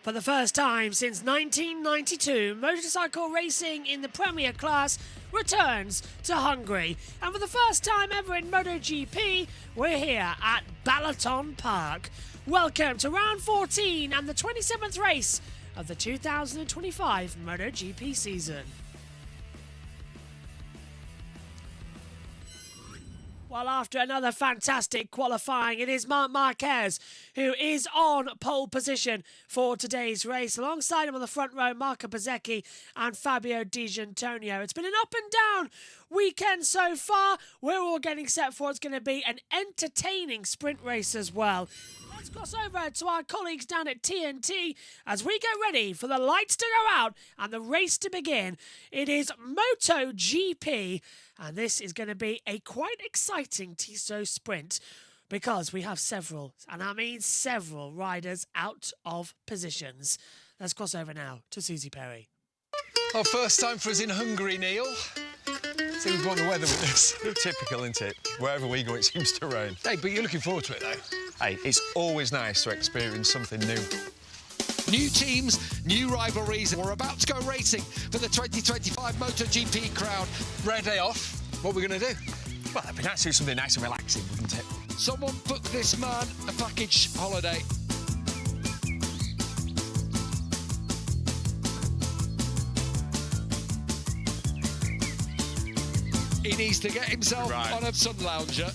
For the first time since 1992, motorcycle racing in the Premier class returns to Hungary. And for the first time ever in MotoGP, we're here at Balaton Park. Welcome to round 14 and the 27th race of the 2025 MotoGP season. Well, after another fantastic qualifying, it is Marc Marquez who is on pole position for today's race. Alongside him on the front row, Marco Bezzecchi and Fabio Di Giannantonio. It's been an up and down weekend so far. We're all getting set for what's going to be an entertaining sprint race as well. Let's cross over to our colleagues down at TNT as we get ready for the lights to go out and the race to begin. It is MotoGP, and this is going to be a quite exciting Tissot sprint because we have several, and I mean several, riders out of positions. Let's cross over now to Susie Perry. Oh, first time for us in Hungary, Neil. See, we've got the weather with this. Typical, isn't it? Wherever we go, it seems to rain. Hey, but you're looking forward to it, though. Hey, it's always nice to experience something new. New teams, new rivalries. We're about to go racing for the 2025 MotoGP crowd. Rare day off. What are we going to do? Well, it'd be nice to do something nice and relaxing, wouldn't it? Someone book this man a package holiday. He needs to get himself on a sun lounger.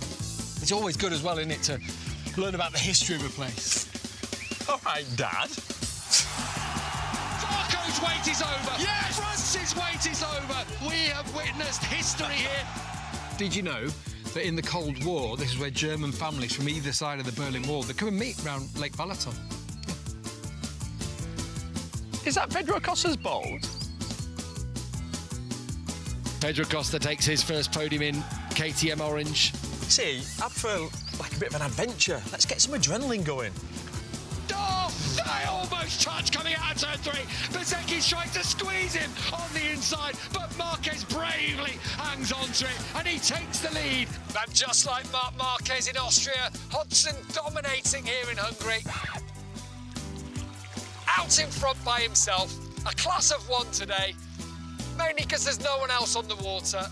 It's always good as well, isn't it, to learn about the history of a place. All right, Dad. Marco's wait is over. Yes! France's wait is over. We have witnessed history here. Did you know that in the Cold War, this is where German families from either side of the Berlin Wall, they come and meet around Lake Balaton? Is that Pedro Acosta's bold? Pedro Acosta takes his first podium in KTM Orange. See, I'd prefer like a bit of an adventure. Let's get some adrenaline going. Oh, they almost touch coming out of turn 3. Bezzecchi's trying to squeeze him on the inside, but Marquez bravely hangs on to it, and he takes the lead. And just like Marc Marquez in Austria, Hodgson dominating here in Hungary. Out in front by himself, a class of one today, mainly because there's no one else on the water.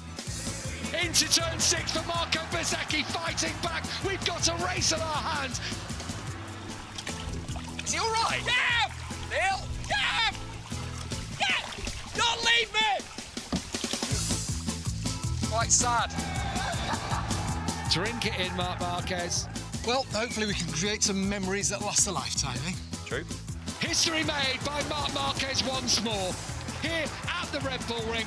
Into turn 6 for Marco Bezzecchi, fighting back. We've got a race on our hands. Is he all right? Yeah! Neil? Yeah! Yeah! Don't leave me! Quite sad. Drink it in, Marc Marquez. Well, hopefully we can create some memories that last a lifetime, eh? True. History made by Marc Marquez once more, here at the Red Bull Ring.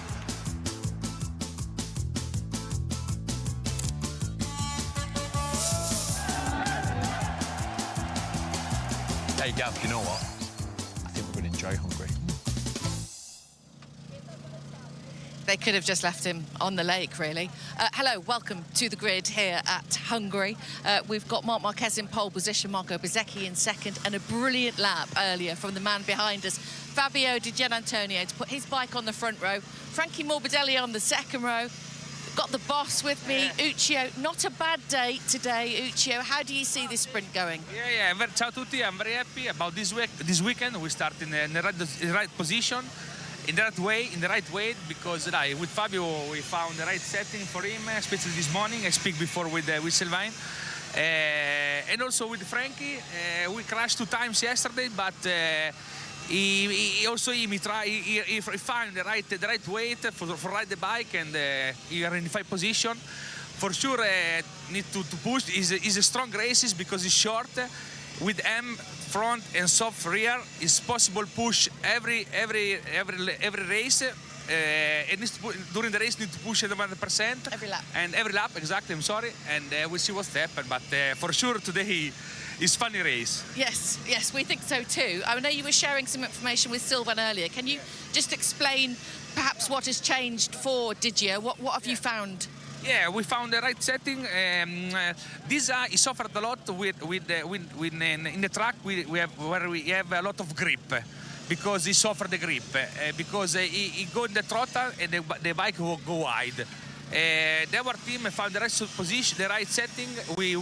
Hey, Gav, you know what? I think we're going to enjoy Hungary. They could have just left him on the lake, really. Hello, welcome to the grid here at Hungary. We've got Marc Marquez in pole position, Marco Bezzecchi in second, and a brilliant lap earlier from the man behind us, Fabio Di Giannantonio, to put his bike on the front row, Frankie Morbidelli on the second row. Got the boss with me, Uccio. Not a bad day today, Uccio. How do you see this sprint going? Yeah. Ciao tutti. I'm very happy about this weekend. We start in the right position, in the right way, because with Fabio we found the right setting for him, especially this morning. I speak before with Sylvain, and also with Frankie. We crashed 2 times yesterday, but. He found the right weight for ride the bike, and he are in 5 position. For sure, need to push. Is a strong races because it's short. With M front and soft rear, it's possible push every race. It needs to during the race need to push at 100%. Every lap. And every lap, exactly. I'm sorry, and we'll see what's happened. But for sure today. It's funny race. Yes, we think so too. I know you were sharing some information with Sylvain earlier. Can you just explain perhaps what has changed for Digio? What have you found? Yeah, we found the right setting. This he suffered a lot in the track. Where we have a lot of grip, because he suffered the grip because he go in the throttle and the bike will go wide. Our team found the right position, the right setting. We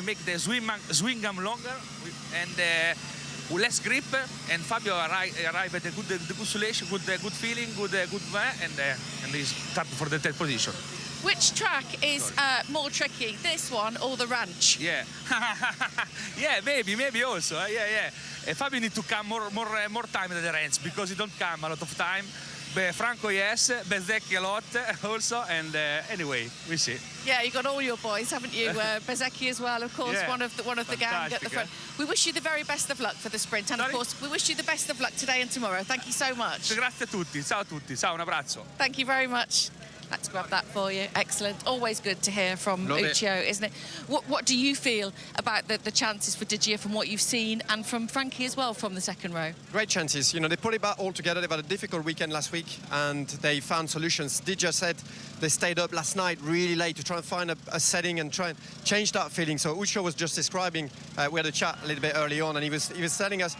make the swing arm longer, and with less grip, and Fabio arrived at a good solution, good feeling, good and he's starting for the 3rd position. Which track is more tricky, this one or the ranch? Yeah, yeah, maybe also. Yeah. Fabio need to come more time at the ranch because he don't come a lot of time. Franco, yes, Bezzecchi a lot also, and anyway, we see. Yeah, you got all your boys, haven't you? Bezzecchi as well, of course, Yeah. one of the gang at the front. We wish you the very best of luck for the sprint, and of course, we wish you the best of luck today and tomorrow. Thank you so much. Grazie a tutti, ciao a tutti, ciao, un abbraccio. Thank you very much. Let's grab that for you. Excellent. Always good to hear from Uccio, isn't it? What do you feel about the chances for Digia from what you've seen, and from Frankie as well from the 2nd row? Great chances. You know, they put it back all together. They've had a difficult weekend last week, and they found solutions. Digia said they stayed up last night really late to try and find a setting and try and change that feeling. So Uccio was just describing, we had a chat a little bit early on, and he was telling us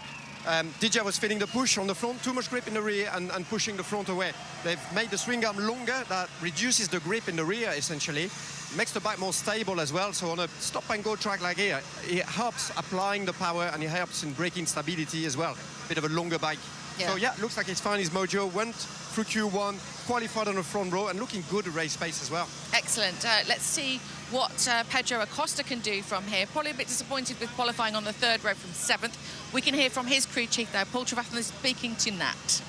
Digia was feeling the push on the front, too much grip in the rear and pushing the front away. They've made the swing arm longer, that reduces the grip in the rear essentially, makes the bike more stable as well. So on a stop and go track like here, it helps applying the power and it helps in braking stability as well. Bit of a longer bike. Yeah. So yeah, looks like he's found his mojo, went through Q1, qualified on the front row and looking good at race pace as well. Excellent. Let's see what Pedro Acosta can do from here. Probably a bit disappointed with qualifying on the 3rd row from 7th. We can hear from his crew chief though, Paul Trevathan, speaking to Nat.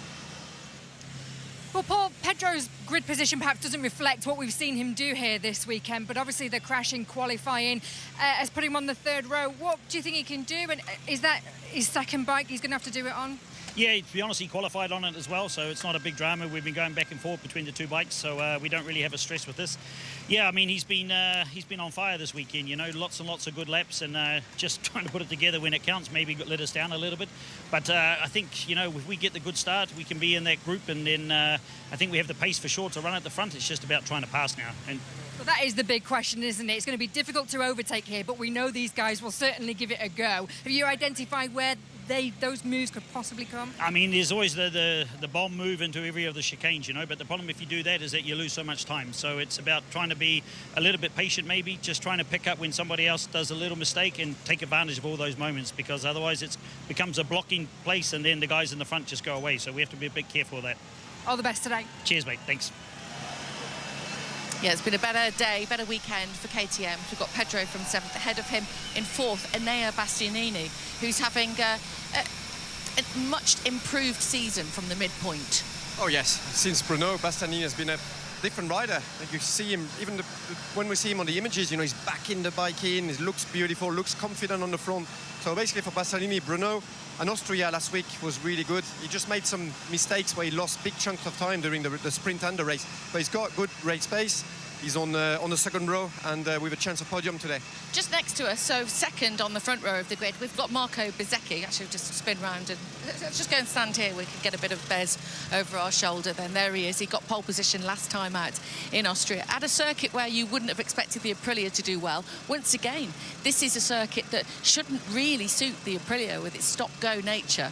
Well, Paul, Pedro's grid position perhaps doesn't reflect what we've seen him do here this weekend, but obviously the crash in qualifying has put him on the 3rd row. What do you think he can do, and is that his 2nd bike he's going to have to do it on? Yeah, to be honest, he qualified on it as well, so it's not a big drama. We've been going back and forth between the 2 bikes, so we don't really have a stress with this. Yeah, I mean, he's been on fire this weekend, you know, lots and lots of good laps, and just trying to put it together when it counts maybe let us down a little bit. But I think, you know, if we get the good start, we can be in that group, and then I think we have the pace for sure to run at the front. It's just about trying to pass now. And well, that is the big question, isn't it? It's going to be difficult to overtake here, but we know these guys will certainly give it a go. Have you identified where those moves could possibly come? I mean, there's always the bomb move into every of the chicanes, you know, but the problem if you do that is that you lose so much time. So it's about trying to be a little bit patient maybe, just trying to pick up when somebody else does a little mistake and take advantage of all those moments, because otherwise it becomes a blocking place and then the guys in the front just go away. So we have to be a bit careful of that. All the best today. Cheers, mate. Thanks. Yeah, it's been a better day, better weekend for KTM. We've got Pedro from 7th, ahead of him in 4th, Enea Bastianini, who's having a much improved season from the midpoint. Oh yes, since Bruno, Bastianini has been a different rider. Like you see him, even when we see him on the images, you know, he's back in the bike in, he looks beautiful, looks confident on the front. So basically for Bastianini, Bruno and Austria last week was really good. He just made some mistakes where he lost big chunks of time during the sprint and the race. But he's got good race pace. He's on the 2nd row and with a chance of podium today. Just next to us, so 2nd on the front row of the grid, we've got Marco Bezzecchi. Actually, just spin round and let's just go and stand here. We can get a bit of Bez over our shoulder then. There he is. He got pole position last time out in Austria at a circuit where you wouldn't have expected the Aprilia to do well. Once again, this is a circuit that shouldn't really suit the Aprilia with its stop-go nature.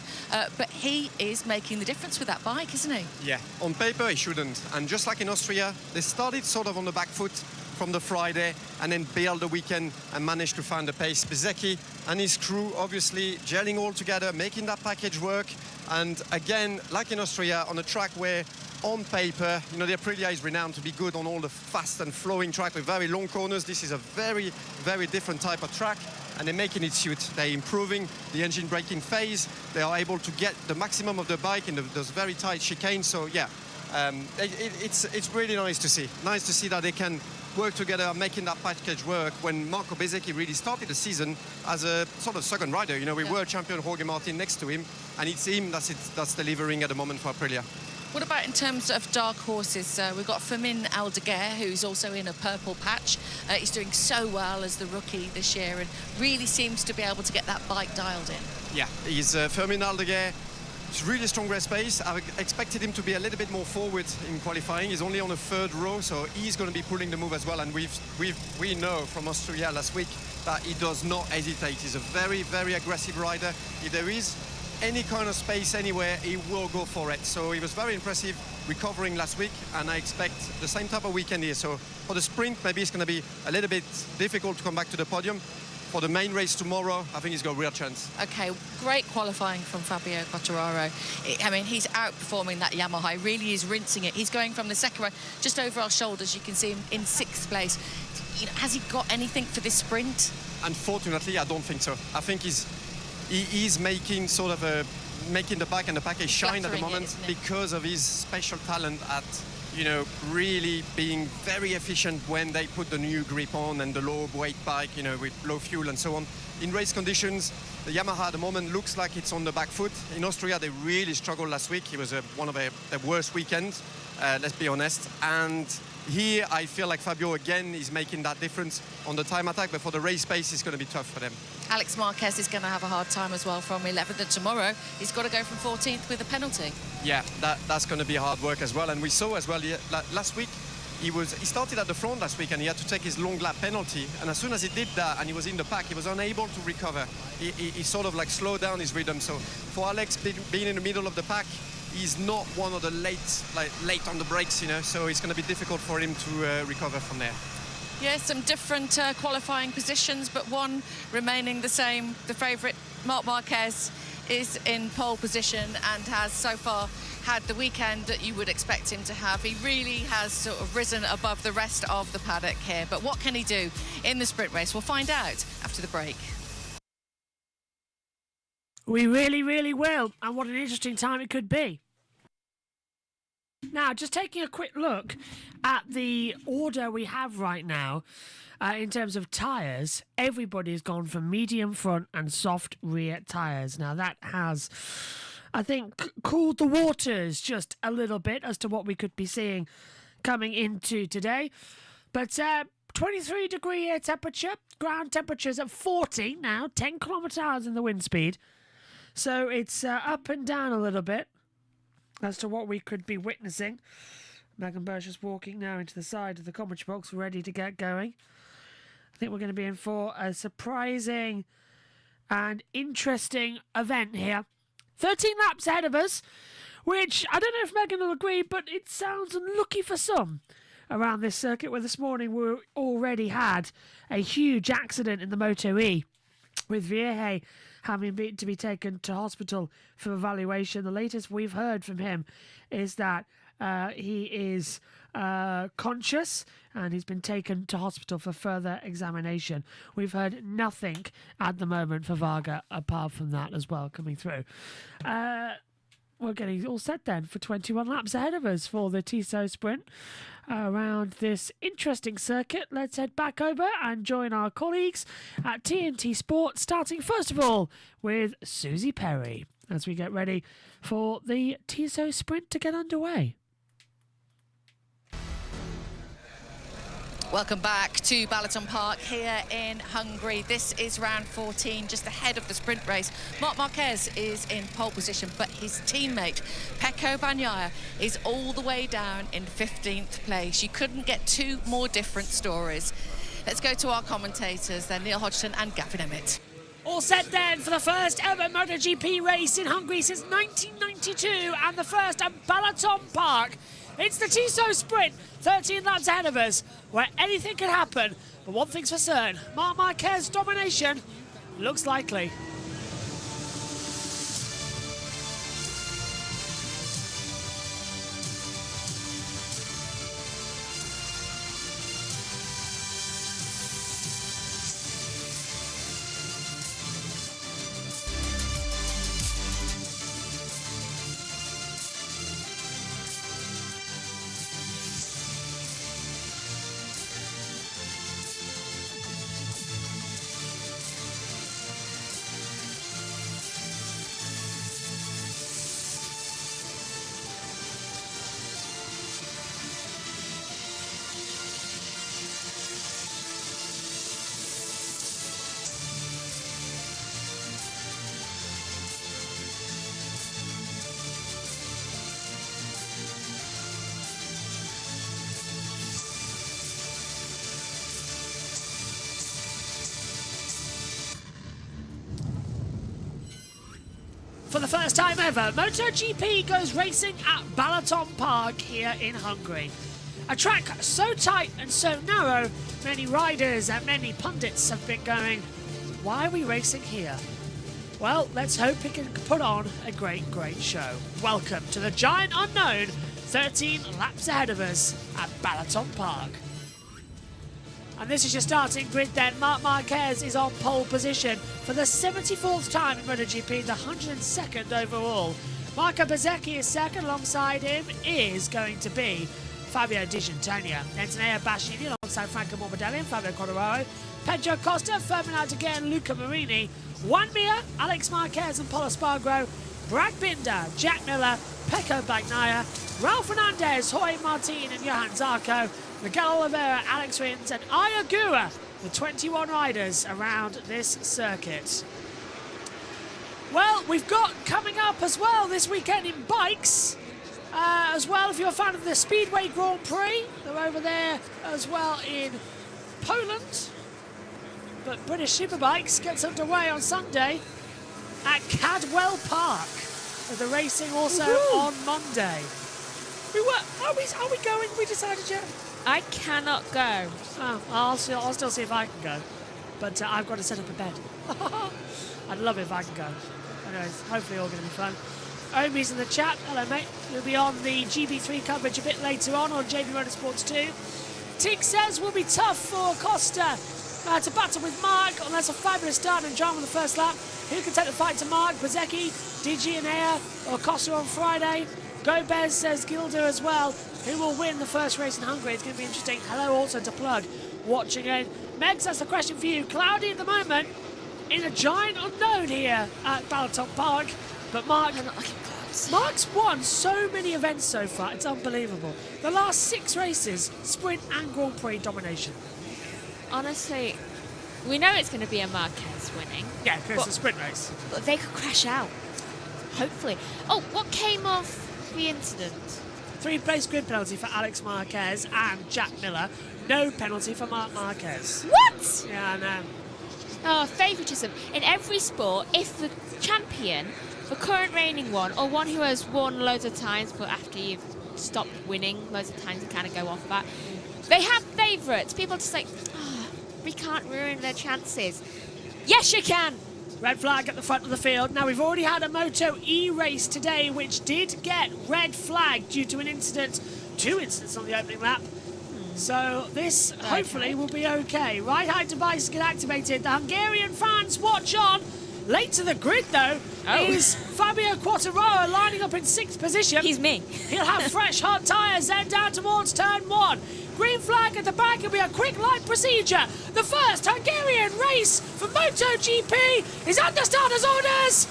But he is making the difference with that bike, isn't he? Yeah, on paper he shouldn't. And just like in Austria, they started sort of on the back foot from the Friday and then bailed the weekend and managed to find the pace. Bezzecchi and his crew obviously gelling all together, making that package work. And again, like in Austria, on a track where on paper, you know, the Aprilia is renowned to be good on all the fast and flowing track with very long corners. This is a very, very different type of track, and they're making it suit. They're improving the engine braking phase. They are able to get the maximum of the bike in those very tight chicanes. So yeah, it's really nice to see. Nice to see that they can work together, making that package work. When Marco Bezzecchi really started the season as a sort of 2nd rider, you know, with world champion Jorge Martin next to him, and it's him that's delivering at the moment for Aprilia. What about in terms of dark horses? We've got Fermin Aldeguer, who's also in a purple patch. He's doing so well as the rookie this year and really seems to be able to get that bike dialed in. Yeah, he's Fermin Aldeguer. It's really strong race pace. I expected him to be a little bit more forward in qualifying. He's only on the 3rd row, so he's going to be pulling the move as well. And we know from Austria last week that he does not hesitate. He's a very, very aggressive rider. If there is any kind of space anywhere, he will go for it. So he was very impressive recovering last week, and I expect the same type of weekend here. So for the sprint, maybe it's going to be a little bit difficult to come back to the podium. for the main race tomorrow, I think he's got a real chance. Okay, great qualifying from Fabio Quartararo. I mean, he's outperforming that Yamaha. He really is rinsing it. He's going from the second row just over our shoulders. You can see him in 6th place. You know, has he got anything for this sprint? Unfortunately, I don't think so. I think he is making sort of a making the back and the package shine at the moment because of his special talent at, you know, really being very efficient when they put the new grip on and the low weight bike, you know, with low fuel and so on. In race conditions, the Yamaha at the moment looks like it's on the back foot. In Austria, they really struggled last week. It was one of their worst weekends, let's be honest. And here, I feel like Fabio, again, is making that difference on the time attack, but for the race pace, it's going to be tough for them. Alex Marquez is going to have a hard time as well from 11th, and tomorrow he's got to go from 14th with a penalty. Yeah, that's going to be hard work as well. And we saw as well last week, he started at the front last week and he had to take his long lap penalty. And as soon as he did that and he was in the pack, he was unable to recover. He sort of like slowed down his rhythm. So for Alex being in the middle of the pack, he's not one of the late on the brakes, you know. So it's going to be difficult for him to recover from there. Yeah, some different qualifying positions, but one remaining the same. The favourite, Marc Marquez, is in pole position and has so far had the weekend that you would expect him to have. He really has sort of risen above the rest of the paddock here. But what can he do in the sprint race? We'll find out after the break. We really, really will. And what an interesting time it could be. Now, just taking a quick look at the order we have right now in terms of tyres, everybody has gone for medium front and soft rear tyres. Now, that has, I think, cooled the waters just a little bit as to what we could be seeing coming into today. But 23-degree air temperature, ground temperatures at 40 now, 10 km/h in the wind speed. So it's up and down a little bit as to what we could be witnessing. Megan Birch is walking now into the side of the commentary box, ready to get going. I think we're going to be in for a surprising and interesting event here. 13 laps ahead of us, which I don't know if Megan will agree, but it sounds unlucky for some around this circuit, where this morning we already had a huge accident in the Moto E, with Vieje having to be taken to hospital for evaluation. The latest we've heard from him is that he is conscious and he's been taken to hospital for further examination. We've heard nothing at the moment for Varga apart from that as well coming through. We're getting all set then for 21 laps ahead of us for the Tissot sprint around this interesting circuit. Let's head back over and join our colleagues at TNT Sport, starting first of all with Susie Perry as we get ready for the Tissot sprint to get underway. Welcome back to Balaton Park here in Hungary. This is round 14, just ahead of the sprint race. Marc Marquez is in pole position, but his teammate, Pecco Bagnaia, is all the way down in 15th place. You couldn't get two more different stories. Let's go to our commentators, then Neil Hodgson and Gavin Emmett. All set then for the first ever MotoGP race in Hungary since 1992 and the first at Balaton Park. It's the Tissot sprint, 13 laps ahead of us, where anything can happen. But one thing's for certain, Marc Marquez's domination looks likely. For the first time ever, MotoGP goes racing at Balaton Park here in Hungary. A track so tight and so narrow, many riders and many pundits have been going, Why are we racing here? Well, let's hope he can put on a great show. Welcome to the giant unknown, 13 laps ahead of us at Balaton Park. And this is your starting grid then. Marc Marquez is on pole position for the 74th time in MotoGP, the 102nd overall. Marco Bezzecchi is second. Alongside him is going to be Fabio Di Giannantonio. Antonio Bastianini alongside Franco Morbidelli and Fabio Quartararo. Pedro Costa, Ferdinand again, Luca Marini. Juan Mir, Alex Marquez and Pol Espargaro. Brad Binder, Jack Miller, Pecco Bagnaia. Ralph Fernandez, Jorge Martin and Johan Zarco. Miguel Oliveira, Alex Rins and Ayagura, the 21 riders around this circuit. Well, we've got coming up as well this weekend in bikes. As well, if you're a fan of the Speedway Grand Prix, they're over there as well in Poland. But British Superbikes gets underway on Sunday at Cadwell Park. With the racing also on Monday. Are we going? We decided yet? I cannot go. Oh, I'll still see if I can go. But I've got to set up a bed. I'd love it if I can go. Anyways, hopefully all going to be fun. Omi's in the chat. Hello, mate. You'll be on the GB3 coverage a bit later on JBMotorsports 2. Tig says will be tough for Costa to battle with Marc unless a fabulous start and drama on the first lap. Who can take the fight to Marc? Bezzecchi, DG and Ayer, or Costa on Friday? Gomez says Gilder as well. Who will win the first race in Hungary? It's going to be interesting. Hello also to Plug watching in. Megs, that's the question for you. Cloudy at the moment in a giant unknown here at Balaton Park. But Marc's won so many events so far. It's unbelievable. The last 6 races, sprint and Grand Prix domination. Honestly, we know it's going to be a Marquez winning. Yeah, because it's a sprint race. But they could crash out. Hopefully. Oh, what came of the incident? 3-place grid penalty for Alex Marquez and Jack Miller. No penalty for Marc Marquez. What? Yeah, I know. Oh, favouritism. In every sport, if the champion, the current reigning one, or one who has won loads of times, but after you've stopped winning loads of times, you kind of go off that, they have favourites. People just like, oh, we can't ruin their chances. Yes, you can. Red flag at the front of the field. Now, we've already had a Moto E race today, which did get red flag due to an incident, 2 incidents on the opening lap. So this, hopefully, will be okay. Right height devices get activated. The Hungarian fans watch on. Late to the grid, though, is Fabio Quartararo lining up in 6th position. He's me. He'll have fresh, hot tyres, then down towards turn 1. Green flag at the back. It'll be a quick light procedure. The first Hungarian race for MotoGP is under starter's orders.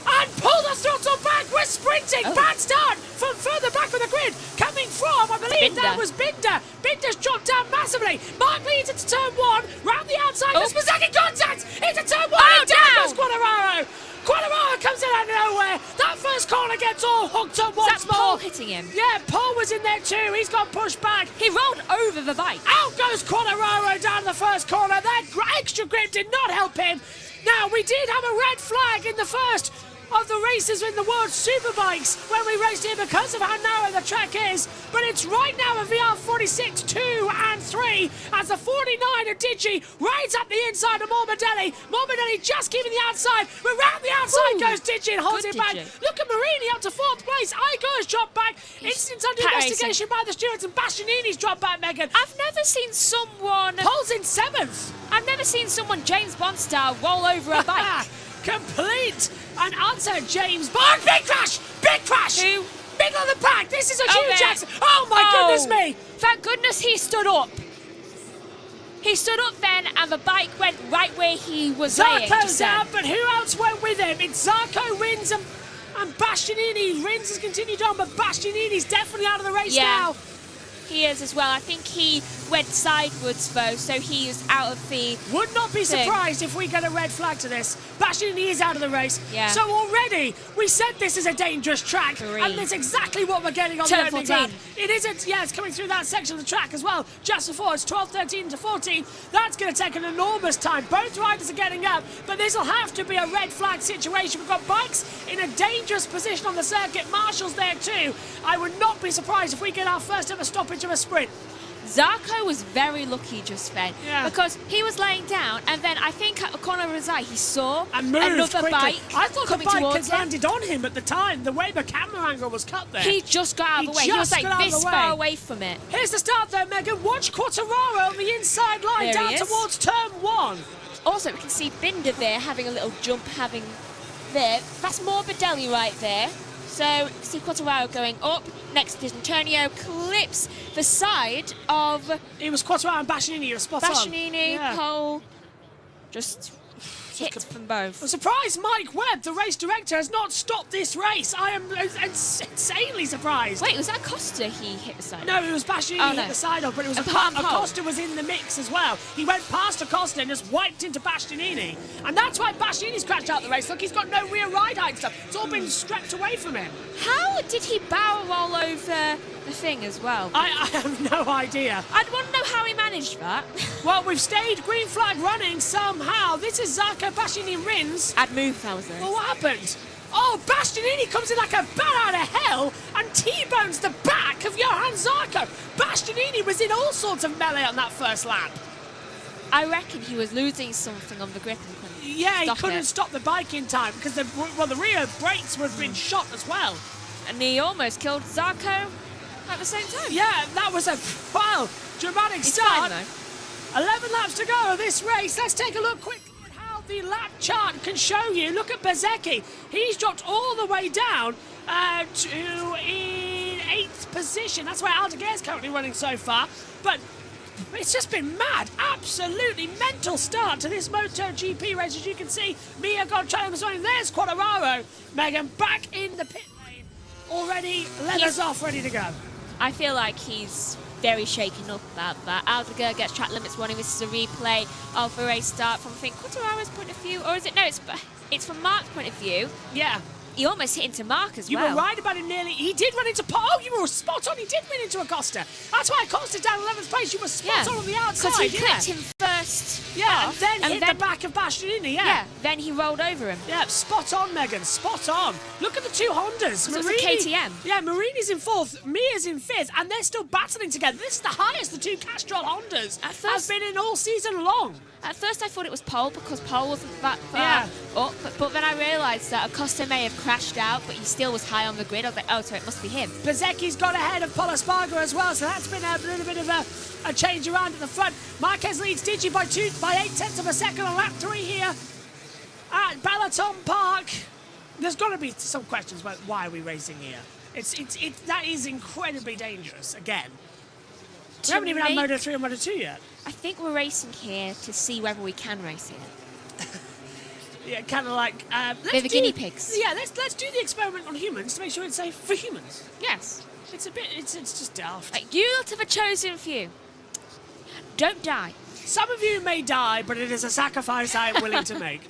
And pull the throttle back. We're sprinting. Bad start from further back on the grid. Coming from, I believe that was Binder. Binder's dropped down massively. Marc leads into turn 1. Round the outside. There's Bezzecchi contact into turn 1. And down goes Quartararo. Quartararo comes in out of nowhere. That first corner gets all hooked up once more. Paul hitting him? Yeah, Paul was in there too. He's got pushed back. He rolled over the bike. Out goes Quartararo down the first corner. That extra grip did not help him. Now, we did have a red flag in the first of the races in the World Superbikes when we raced here because of how narrow the track is. But it's right now a VR46 2 and 3 as the 49 of Digi rides up the inside of Morbidelli. Morbidelli just keeping the outside, but round the outside goes Digi and holds it back. Look at Marini up to 4th place. Igo's dropped back. Incidents under investigation by the stewards, and Bastianini's dropped back, Megan. I've never seen someone... Paul's in 7th. I've never seen someone James Bond style roll over a bike. Complete and utter James Bond. Big crash! Big crash! Who? Middle of the pack. This is a huge accident. Oh my goodness me! Thank goodness he stood up. He stood up then, and the bike went right where he was laying. Zarco's out, but who else went with him? It's Zarco, Rins, and Bastianini. Rins has continued on, but Bastianini's definitely out of the race now. He is as well. I think he went sideways though, so he is out of the... Would not be surprised if we get a red flag to this. Bastianini is out of the race. Yeah. So already, we said this is a dangerous track. And that's exactly what we're getting on the opening lap. It isn't, yeah, it's coming through that section of the track as well. Just before, it's 12, 13 to 14. That's going to take an enormous time. Both riders are getting up, but this will have to be a red flag situation. We've got bikes in a dangerous position on the circuit. Marshall's there too. I would not be surprised if we get our first ever stoppage of a sprint. Zarco was very lucky just then because he was laying down, and then I think at the corner of his eye he saw another bike. I thought the coming bike towards had him. landed on him at the time. The way the camera angle was cut there. He just got out of the way. He was like this far away from it. Here's the start though, Megan. Watch Quartararo on the inside line There down he is. towards turn 1. Also, we can see Binder there having a little jump, there. That's Morbidelli right there. So, you can see Quartararo going up. Next is Antonio, clips the side of... It was Quartararo and Bastianini, you were spot on. Bastianini, Pole, just hit from both. I'm surprised Mike Webb, the race director, has not stopped this race. I am insanely surprised. Wait, was that Costa he hit the side? No, it was Bastianini hit the side of, but it was Acosta was in the mix as well. He went past Acosta and just wiped into Bastianini. And that's why Bastianini's crashed out the race. Look, he's got no rear ride height stuff. It's all been stripped away from him. How did he barrel roll over the thing as well? I have no idea. I'd want to know how he managed that. Well, we've stayed green flag running somehow. This is Zarco, Bastianini, Rins. I'd move, Fowler. Well, what happened? Oh, Bastianini comes in like a bat out of hell and T-bones the back of Johan Zarco. Bastianini was in all sorts of melee on that first lap. I reckon he was losing something on the grip and couldn't he couldn't stop the bike in time because the rear brakes would have been shot as well. And he almost killed Zarco at the same time. Yeah, that was a, wow, dramatic start. Fine, 11 laps to go of this race. Let's take a look quickly at how the lap chart can show you. Look at Bezzecchi. He's dropped all the way down to in 8th position. That's where Aldeguer is currently running so far. But it's just been mad, absolutely mental start to this MotoGP race. As you can see, Mia Gonçalves was running. There's Quartararo. Megan back in the pit lane, already leathers off, ready to go. I feel like he's very shaken up about that. Aldeguer gets track limits warning. This is a replay of the race start from, I think, Quartararo's point of view, or is it? No, it's from Mark's point of view. Yeah. He almost hit into Mark as well. You were right about him nearly. He did run into... Oh, you were spot on. He did run into Acosta. That's why Acosta down 11th place. You were spot on the outside. Because he clipped him first. Yeah, off, and then hit the back of Bastianini, Yeah, then he rolled over him. Yeah, spot on, Megan. Spot on. Look at the two Hondas. It's a KTM. Yeah, Marini's in 4th, Mia's in 5th, and they're still battling together. This is the highest the two Castrol Hondas have been in all season long. At first I thought it was Pole because Pole wasn't that far up, but then I realised that Acosta may have crashed out, but he still was high on the grid. I was like, oh, so it must be him. Bezzecchi's got ahead of Pol Espargaro as well, so that's been a little bit of a change around at the front. Marquez leads Digi by 8/10 of a second on lap 3 here at Balaton Park. There's got to be some questions about why are we racing here. That is incredibly dangerous, again. We haven't even had Moto 3 or Moto 2 yet. I think we're racing here to see whether we can race here. Yeah, kind of like... They're the guinea pigs. Yeah, let's do the experiment on humans to make sure it's safe for humans. Yes. It's just daft. Like, you lot have a chosen few. Don't die. Some of you may die, but it is a sacrifice I am willing to make.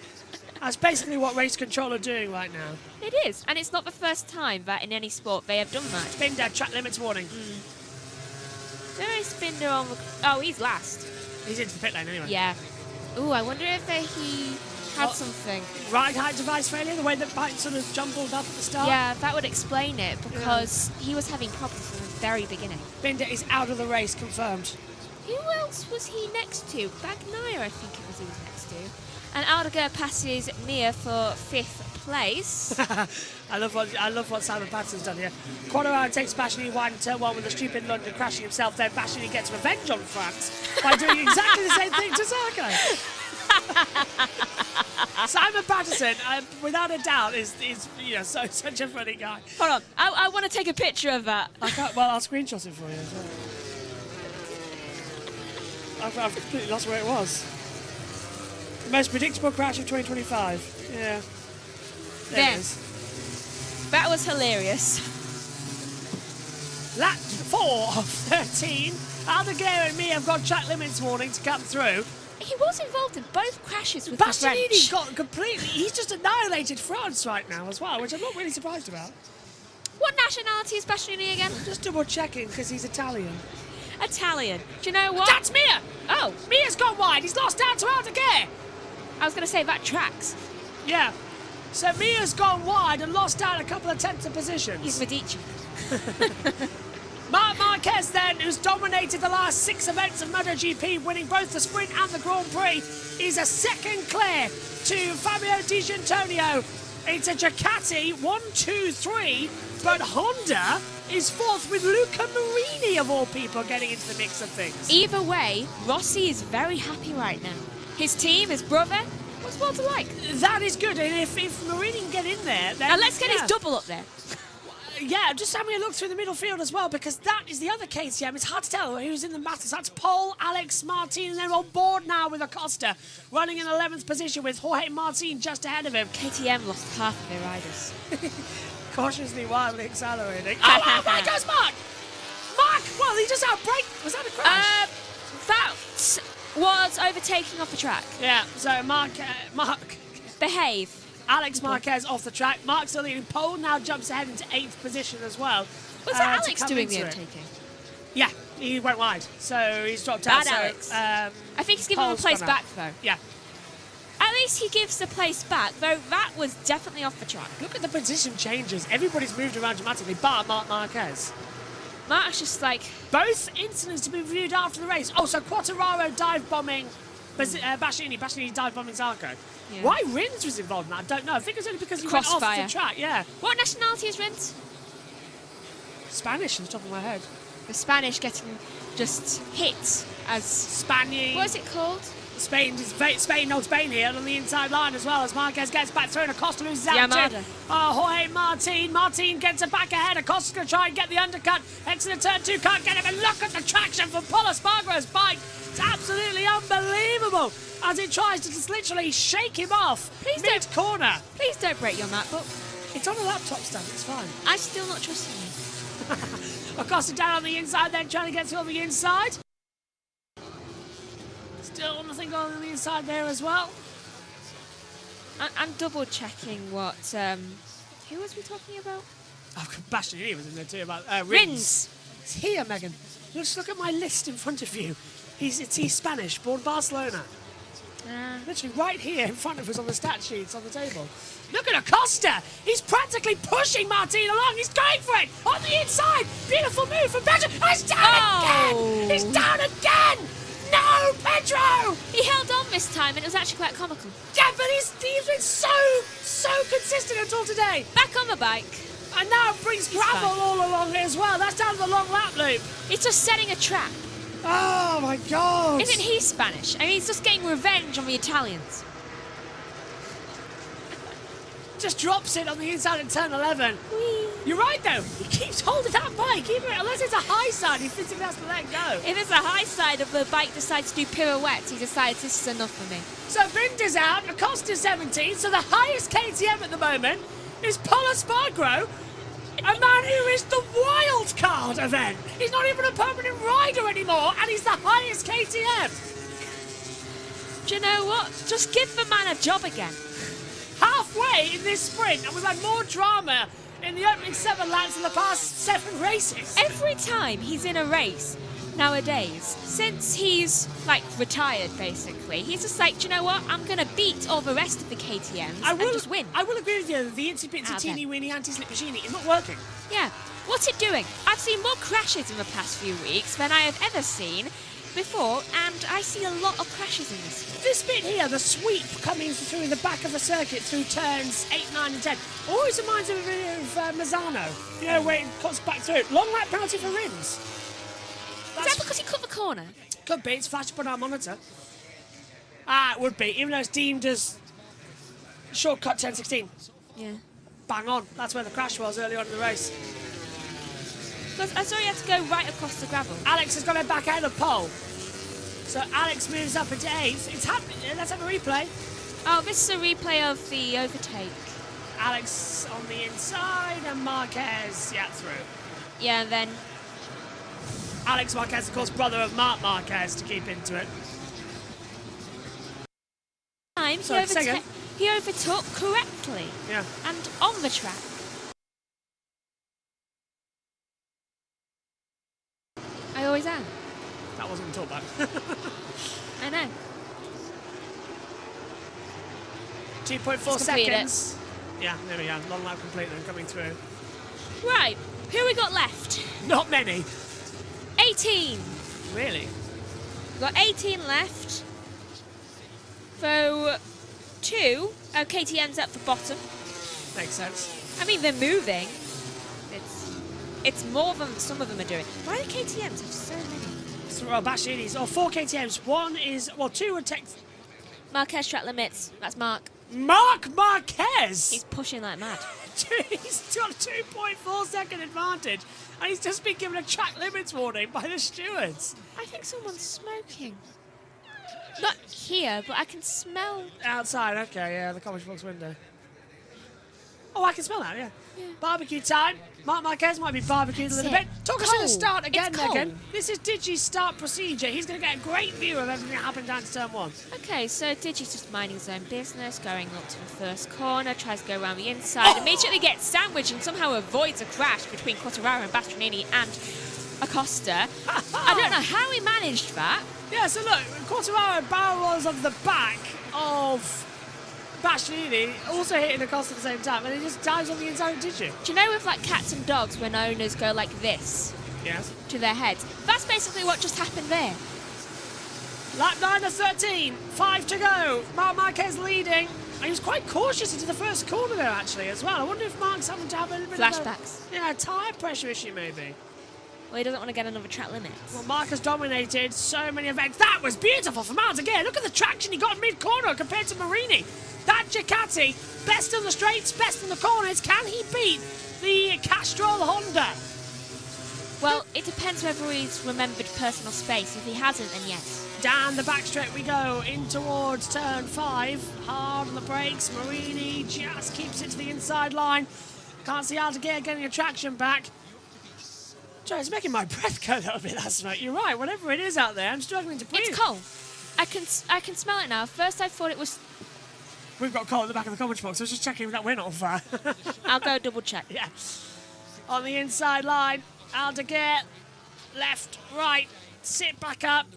That's basically what Race Control are doing right now. It is, and it's not the first time that in any sport they have done that. Binder, track limits warning. There is Binder on the... Oh, he's last. He's into the pit lane anyway. Yeah. Ooh, I wonder if he had something. Ride height device failure, the way that bike sort of jumbled up at the start? Yeah, that would explain it, because he was having problems from the very beginning. Binder is out of the race, confirmed. Who else was he next to? Bagnaia, I think it was he was next to. And Aldeguer passes Mia for 5th place. I love what Simon Patterson's done here. Quartararo takes Bastianini wide in turn 1 with a stupid London crashing himself. Then Bastianini gets revenge on France by doing exactly the same thing to Zarco. Simon Patterson, without a doubt, is such a funny guy. Hold on, I want to take a picture of that. I'll screenshot it for you as well. I've completely lost where it was. The most predictable crash of 2025. Yeah. There it is. That was hilarious. Lap 4 of 13. Aldeguer and me have got track limits warning to come through. He was involved in both crashes with Bastianini got completely... He's just annihilated France right now as well, which I'm not really surprised about. What nationality is Bastianini again? Just double checking because he's Italian. Italian. Do you know what? That's Mia! Oh. Mia's gone wide. He's lost out to Aldeguer. I was going to say that tracks. Yeah. So Mia's gone wide and lost out a couple of tenths of positions. He's Medici. Mark Marquez then, who's dominated the last 6 events of MotoGP, winning both the sprint and the Grand Prix, is a second clear to Fabio Di Giannantonio. It's a Ducati 1, 2, 3, but Honda is 4th with Luca Marini, of all people, getting into the mix of things. Either way, Rossi is very happy right now. His team, his brother, what's more to like? That is good, and if Marini can get in there, then... Now let's get his double up there. Yeah, just having a look through the middle field as well, because that is the other KTM. It's hard to tell who's in the battles. That's Pole, Alex, Martin, and they're on board now with Acosta, running in 11th position with Jorge Martin just ahead of him. KTM lost half of their riders. Cautiously, wildly accelerating. Oh, there goes Mark! Mark! Well, he just had a break. Was that a crash? That was overtaking off the track. Yeah, so Mark... Behave. Alex Marquez off the track. Mark still leading. Pole now jumps ahead into 8th position as well. Was that Alex doing the overtaking? Yeah, he went wide, so he's dropped out. Bad Alex. I think he's giving him the place back, though. Yeah. At least he gives the place back, though that was definitely off the track. Look at the position changes. Everybody's moved around dramatically, bar Marc Marquez. Mark's just like... Both incidents to be reviewed after the race. Oh, so Quartararo dive bombing Bastianini dive bombing Zarco. Yeah. Why Rins was involved in that, I don't know. I think it's only because he went off the track, yeah. What nationality is Rins? Spanish, on the top of my head. The Spanish getting just hit as... Spanish. What is it called? Spain knows Spain here on the inside line as well as Marquez gets back through and Acosta loses out to Jorge Martin. Martin gets it back ahead. Acosta's going to try and get the undercut. Exit turn 2, can't get him. And look at the traction from Pol Espargaro's bike. It's absolutely unbelievable as it tries to just literally shake him off mid-corner. Please don't break your MacBook. It's on a laptop stand, it's fine. I'm still not trusting you. Acosta down on the inside then, trying to get through on the inside. Still nothing going on the inside there as well. I'm double checking what... who was we talking about? Oh, Bastianini was in there too about Rins. It's here, Megan. Just look at my list in front of you. He's Spanish, born Barcelona. Literally right here in front of us on the stat sheets on the table. Look at Acosta. He's practically pushing Martin along. He's going for it on the inside. Beautiful move from Pedro. He's down again. He's down again. No, Pedro! He held on this time, and it was actually quite comical. Yeah, but he's been so consistent until today. Back on the bike. And now brings gravel all along as well. That's down the long lap loop. He's just setting a trap. Oh, my God. Isn't he Spanish? I mean, he's just getting revenge on the Italians. Just drops it on the inside of turn 11. Whee. You're right, though. He keeps holding that bike, even unless it's a high side, he physically has to let go. If it's a high side of the bike decides to do pirouettes, he decides this is enough for me. So Binder's out, Acosta's 17, so the highest KTM at the moment is Pol Espargaro, a man who is the wild card event. He's not even a permanent rider anymore, and he's the highest KTM. Do you know what? Just give the man a job again. Halfway in this sprint, and we've had more drama in the opening 7 laps in the past 7 races. Every time he's in a race nowadays, since he's like retired basically, he's just like, do you know what? I'm going to beat all the rest of the KTMs and just win. I will agree with you. The itsy bitsy teeny weeny anti-slip machine is not working. Yeah. What's it doing? I've seen more crashes in the past few weeks than I have ever seen before, and I see a lot of crashes in this. This bit here, the sweep coming through the back of the circuit through turns 8, 9 and 10, always reminds me of Mazzano, you know, where it cuts back through. Long lap penalty for Rins. Is that because he cut the corner? Could be, it's flashed up on our monitor. It would be, even though it's deemed as shortcut 10-16. Yeah. Bang on, that's where the crash was early on in the race. Because I saw you had to go right across the gravel. Alex has got it back out of pole. So Alex moves up into 8th. It's happening. Let's have a replay. Oh, this is a replay of the overtake. Alex on the inside and Marquez, through. Yeah, and then... Alex Marquez, of course, brother of Marc Marquez, to keep into it. He overtook correctly. Yeah. And on the track. I always am. That wasn't talk about. I know. 2.4 seconds. Yeah, there we go. Long lap complete then coming through. Right, who we got left? Not many. 18. Really? We've got 18 left. So 2. Oh, KTM's up for bottom. Makes sense. I mean, they're moving. It's more than some of them are doing. Why do KTMs have so many? So, well, Bastiani's, 4 KTMs. 1 is, 2 would take... Marquez track limits. That's Mark. Mark Marquez! He's pushing like mad. He's got a 2.4 second advantage, and he's just been given a track limits warning by the stewards. I think someone's smoking. Not here, but I can smell. Outside, okay, yeah, the commentary box window. Oh, I can smell that, yeah. Barbecue time. Mark Marquez might be barbecued a little bit. Talk us through the start again, Megan. This is Digi's start procedure. He's going to get a great view of everything that happened down to turn 1. Okay, so Digi's just minding his own business, going up to the first corner, tries to go around the inside, immediately gets sandwiched and somehow avoids a crash between Quartararo and Bastianini and Acosta. I don't know how he managed that. Yeah, so look, Quartararo barrels of the back of Bastianini, also hitting Acosta at the same time, and he just dives on the inside of Digi. Do you know with like cats and dogs when owners go like this? Yes. To their heads? That's basically what just happened there. Lap 9 of 13, 5 to go. Mark Marquez leading. And he was quite cautious into the first corner there, actually, as well. I wonder if Mark's having to have a little bit Flashbacks. of a tyre pressure issue, maybe. Well, he doesn't want to get another track limit. Well, Mark has dominated so many events. That was beautiful from Miles again. Look at the traction he got mid-corner compared to Marini. That Ducati, best in the straights, best in the corners. Can he beat the Castrol Honda? Well, it depends whether he's remembered personal space. If he hasn't, then yes. Down the back straight we go, in towards turn 5. Hard on the brakes. Marini just keeps it to the inside line. Can't see Aldeguer getting a traction back. Joe, it's making my breath go a little bit, that smoke. You're right, whatever it is out there, I'm struggling to breathe. It's coal. I can smell it now. First I thought it was... We've got coal at the back of the commentary box. I was just checking that we're not on fire. I'll go double check. Yeah. On the inside line, Aldeguer, left, right, sit back up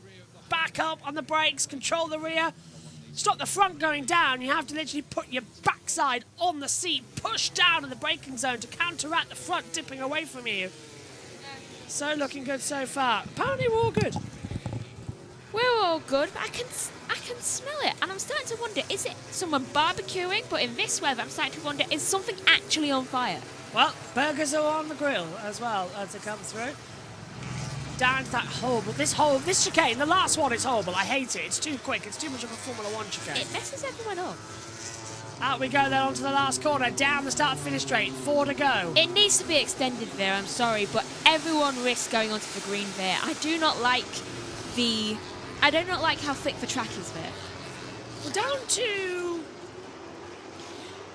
on the brakes, control the rear, stop the front going down. You have to literally put your backside on the seat, push down in the braking zone to counteract the front dipping away from you. So looking good so far. Apparently we're all good. We're all good, but I can smell it, and I'm starting to wonder, is it someone barbecuing? But in this weather, I'm starting to wonder, is something actually on fire? Well, burgers are on the grill as well as it comes through. Down to that horrible, this chicane, the last one is horrible. I hate it. It's too quick. It's too much of a Formula 1 chicane. It messes everyone up. Out we go then onto the last corner, down the start-finish straight, 4 to go. It needs to be extended there, I'm sorry, but everyone risks going onto the green there. I do not like how thick the track is there. We're down to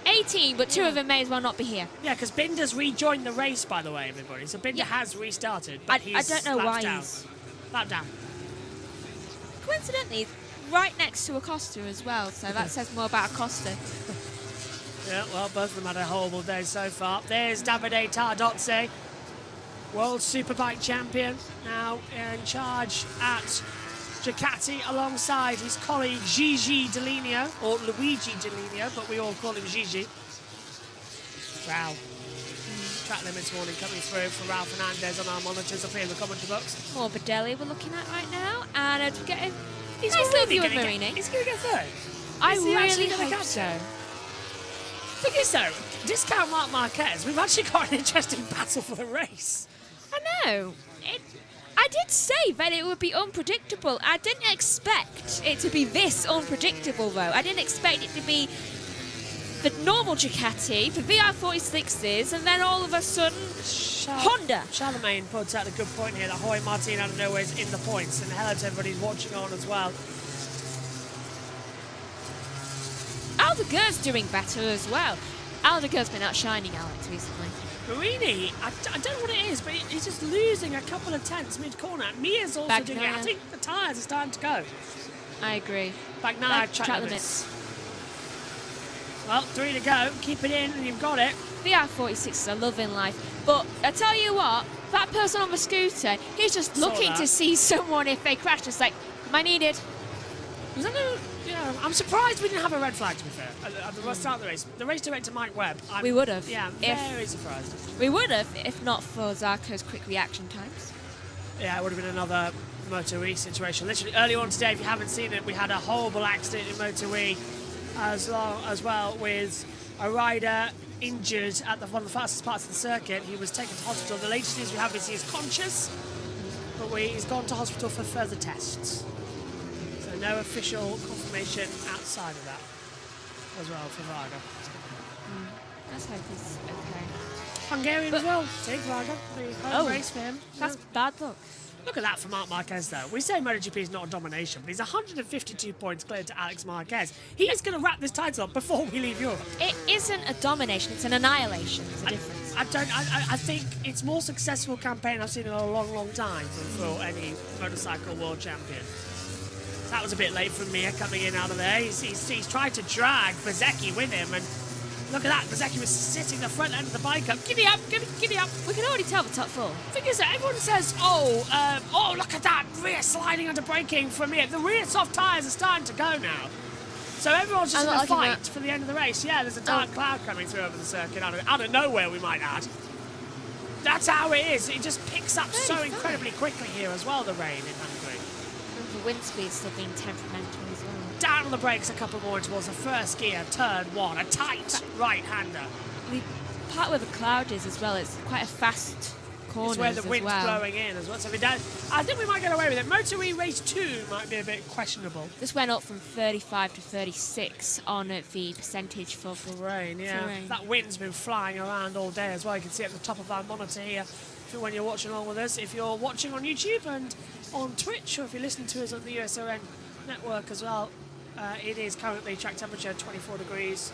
18, but 2 of them may as well not be here. Yeah, because Binder's rejoined the race, by the way, everybody. So Binder has restarted, but I don't know why he's lap down. Coincidentally, right next to Acosta as well, so that says more about Acosta. Yeah, well, both of them had a horrible day so far. There's Davide Tardozzi, World Superbike champion, now in charge at Ducati alongside his colleague Gigi Dall'Igna, or Luigi Dall'Igna, but we all call him Gigi. Wow. Track limits warning coming through for Ralph Fernandez on our monitors up here in the commentary box. More Morbidelli we're looking at right now, and to get a He's nice little view of really Marini. He's going to get third. I Is he actually really gonna hope catch so. it? Thing is though, discount Mark Marquez, we've actually got an interesting battle for the race. I know. I did say that it would be unpredictable. I didn't expect it to be this unpredictable, though. I didn't expect it to be the normal Ducati, the VR46s, and then all of a sudden, Honda. Charlemagne puts out a good point here that Jorge Martin out of nowhere is in the points, and hello to everybody who's watching on as well. Aldeguer's doing better as well. Aldeguer's been outshining Alex recently. Marini, I don't know what it is, but he's just losing a couple of tenths mid-corner. Mia's also doing it. I think the tyres are starting to go. I agree. Bagnaia track limits. Well, 3 to go. Keep it in and you've got it. VR46s are loving life. But I tell you what, that person on the scooter, he's just looking to see someone if they crash. Just like, am I needed? Was that I'm surprised we didn't have a red flag, to be fair, at the start of the race. The race director, Mike Webb. We would have. Yeah, I'm very surprised. We would have, if not for Zarco's quick reaction times. Yeah, it would have been another MotoE situation. Literally, earlier on today, if you haven't seen it, we had a horrible accident in MotoE as well with a rider injured at one of the fastest parts of the circuit. He was taken to hospital. The latest news we have is he is conscious, but he's gone to hospital for further tests. So no official confirmation outside of that as well for Varga. Let's hope he's okay. Hungarian as well. Take Varga. The home race for him. That's bad luck. Look at that for Marc Marquez, though. We say MotoGP is not a domination, but he's 152 points clear to Alex Marquez. He is going to wrap this title up before we leave Europe. It isn't a domination, it's an annihilation. There's a difference. I think it's more successful campaign I've seen in a long, long time for any motorcycle world champion. That was a bit late for Mir coming in out of there. He's tried to drag Bezzecchi with him, and look at that. Bezzecchi was sitting the front end of the bike up. Giddy up, giddy up. We can already tell the top four. The thing is that everyone says, oh, look at that rear sliding under braking from Mir. The rear soft tyres are starting to go now. So everyone's just in a fight for the end of the race. Yeah, there's a dark cloud coming through over the circuit out of nowhere, we might add. That's how it is. It just picks up so incredibly quickly here as well, the rain in Hungary. And the wind speed's still being temperamental as well. Down on the brakes a couple more towards the first gear, turn one, a tight right-hander. The part where the cloud is as well, it's quite a fast corner. It's where the wind's blowing in as well. So I think we might get away with it. MotoE Race 2 might be a bit questionable. This went up from 35 to 36 on the percentage for rain, yeah. rain. That wind's been flying around all day as well. You can see it at the top of our monitor here when you're watching along with us. If you're watching on YouTube and on Twitch, or if you're listening to us on the USRN network as well, it is currently track temperature 24 degrees.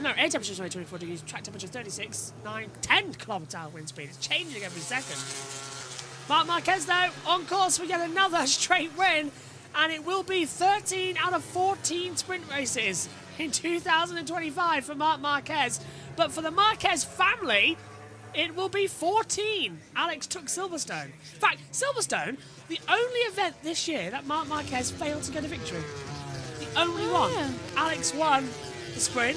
No, air temperature is only 24 degrees. Track temperature 36, 9, 10 kilometre-hour wind speed. It's changing every second. Marc Marquez, though, on course for yet another straight win. And it will be 13 out of 14 sprint races in 2025 for Marc Marquez. But for the Marquez family, it will be 14. Alex took Silverstone. In fact, Silverstone, the only event this year that Marc Marquez failed to get a victory. The only one. Alex won the sprint.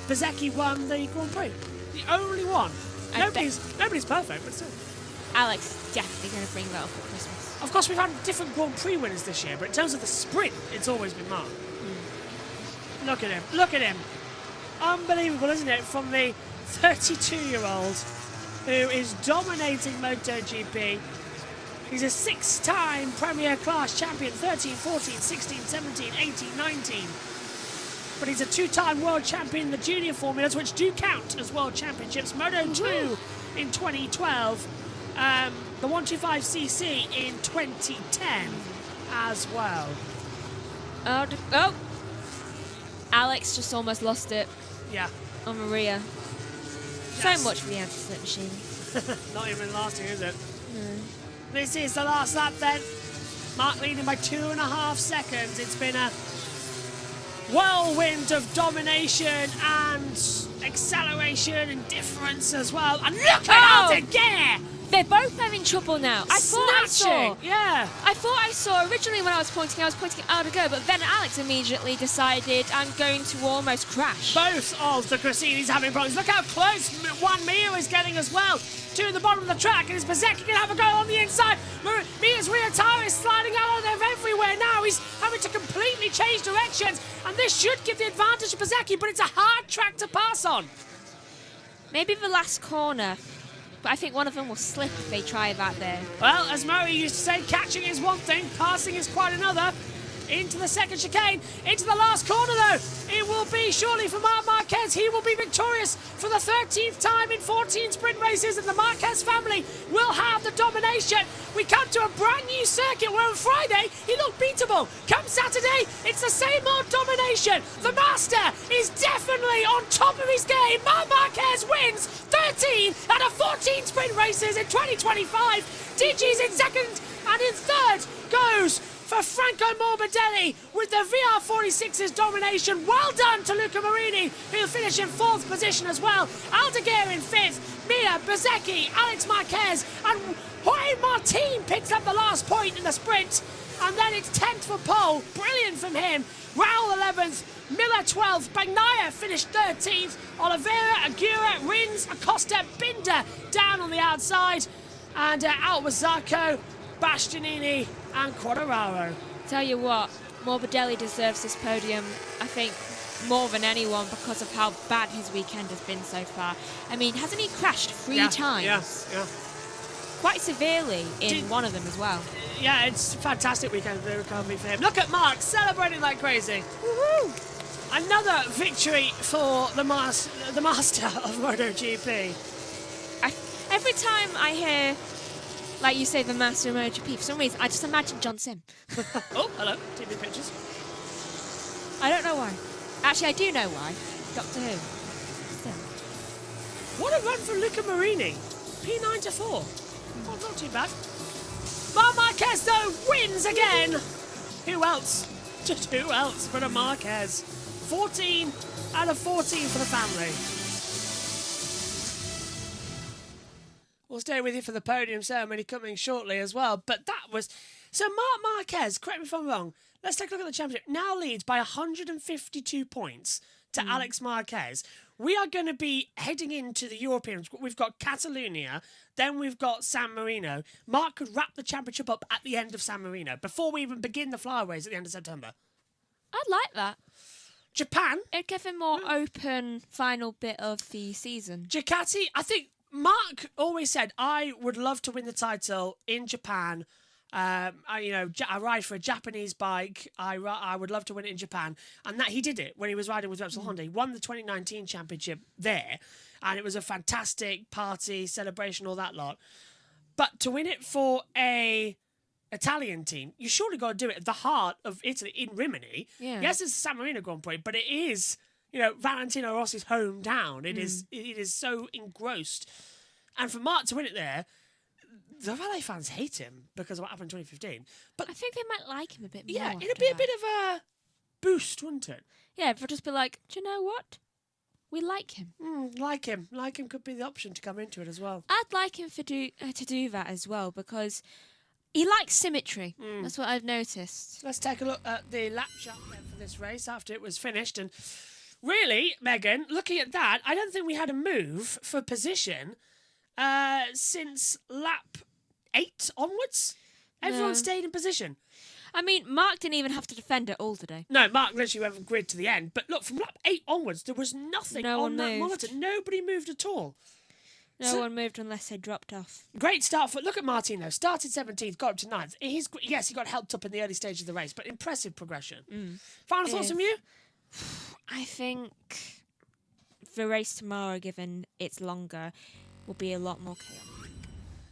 Bezzecchi won the Grand Prix. The only one. Nobody's perfect, but still. Alex is definitely going to bring that up at Christmas. Of course, we've had different Grand Prix winners this year, but in terms of the sprint, it's always been Marc. Look at him. Look at him. Unbelievable, isn't it? From the 32-year-old who is dominating MotoGP. He's a 6-time Premier Class champion, 13, 14, 16, 17, 18, 19. But he's a 2-time world champion in the junior formulas, which do count as world championships. Moto2 in 2012, the 125cc in 2010 as well. Oh! Alex just almost lost it. Yeah. On Maria. Yes. So much for the anti-slip machine. Not even lasting, is it? No. This is the last lap then. Marc leading by 2.5 seconds. It's been a whirlwind of domination and acceleration and difference as well. And look at Aldeguer! They're both having trouble now. I thought I saw originally when I was pointing out Aldeguer, but then Alex immediately decided I'm going to almost crash. Both of the Grassini's having problems. Look how close Juan Mir is getting as well to the bottom of the track, and is Bezzecchi going to have a go on the inside? Mir's rear tyre is sliding out of everywhere now. He's having to completely change directions, and this should give the advantage to Bezzecchi, but it's a hard track to pass on. Maybe the last corner. But I think one of them will slip if they try that there. Well, as Murray used to say, catching is one thing, passing is quite another. Into the second chicane, into the last corner though. It will be surely for Marc Marquez. He will be victorious for the 13th time in 14 sprint races, and the Marquez family will have the domination. We come to a brand new circuit where on Friday he looked beatable. Come Saturday, it's the same old domination. The master is definitely on top of his game. Marc Marquez wins 13 out of 14 sprint races in 2025. Digi's in second, and in third goes for Franco Morbidelli with the VR46's domination. Well done to Luca Marini, who'll finish in 4th position as well. Aldeguer in 5th, Mir, Bezzecchi, Alex Marquez, and Jorge Martin picks up the last point in the sprint. And then it's 10th for Pole. Brilliant from him. Raul 11th, Miller 12th, Bagnaia finished 13th, Oliveira, Aguirre, Rins, Acosta, Binder down on the outside. And out was Zarco. Bastianini and Quadraro. Tell you what, Morbidelli deserves this podium, I think, more than anyone because of how bad his weekend has been so far. I mean, hasn't he crashed 3 times? Yeah. Quite severely in one of them as well. Yeah, it's a fantastic weekend of recovery for him. Look at Mark celebrating like crazy. Woohoo! Another victory for the master of MotoGP. Every time I hear, like you say, the master of MotoGP, for some reason I just imagine John Sim. Oh, hello, TV pictures. I don't know why. Actually, I do know why. Doctor Who. Sim. What a run for Luca Marini. P9 to 4. Oh, not too bad. Marc Marquez, though, wins again. Who else? Just who else but a Marquez? 14 out of 14 for the family. We'll stay with you for the podium ceremony coming shortly as well. But that was... So Marc Marquez, correct me if I'm wrong, let's take a look at the championship. Now leads by 152 points to Alex Marquez. We are going to be heading into the Europeans. We've got Catalunya, then we've got San Marino. Mark could wrap the championship up at the end of San Marino, before we even begin the flyaways at the end of September. I'd like that. Japan. It'd give him more open final bit of the season. Ducati, I think Mark always said, I would love to win the title in Japan. I ride for a Japanese bike. I would love to win it in Japan. And that he did it when he was riding with Repsol Honda. He won the 2019 championship there. And it was a fantastic party, celebration, all that lot. But to win it for a Italian team, you surely got to do it at the heart of Italy, in Rimini. Yeah. Yes, it's a San Marino Grand Prix, but it is, Valentino Rossi's hometown. It is so engrossed. And for Mark to win it there, the Valet fans hate him because of what happened in 2015. But I think they might like him a bit more. Yeah, it'd be a bit of a boost, wouldn't it? Yeah, they'll just be like, do you know what? We like him. Like him could be the option to come into it as well. I'd like him to do that as well because he likes symmetry. That's what I've noticed. Let's take a look at the lap chart then for this race after it was finished. And really, Megan, looking at that, I don't think we had a move for position since lap 8 onwards. Everyone stayed in position. I mean, Mark didn't even have to defend at all today. No, Mark literally went from grid to the end. But look, from lap 8 onwards, there was nothing on that monitor. Nobody moved at all. No one moved unless they dropped off. Great start for... Look at Martin, though. Started 17th, got up to 9th. Yes, he got helped up in the early stages of the race, but impressive progression. Final thoughts from you? I think the race tomorrow, given it's longer, will be a lot more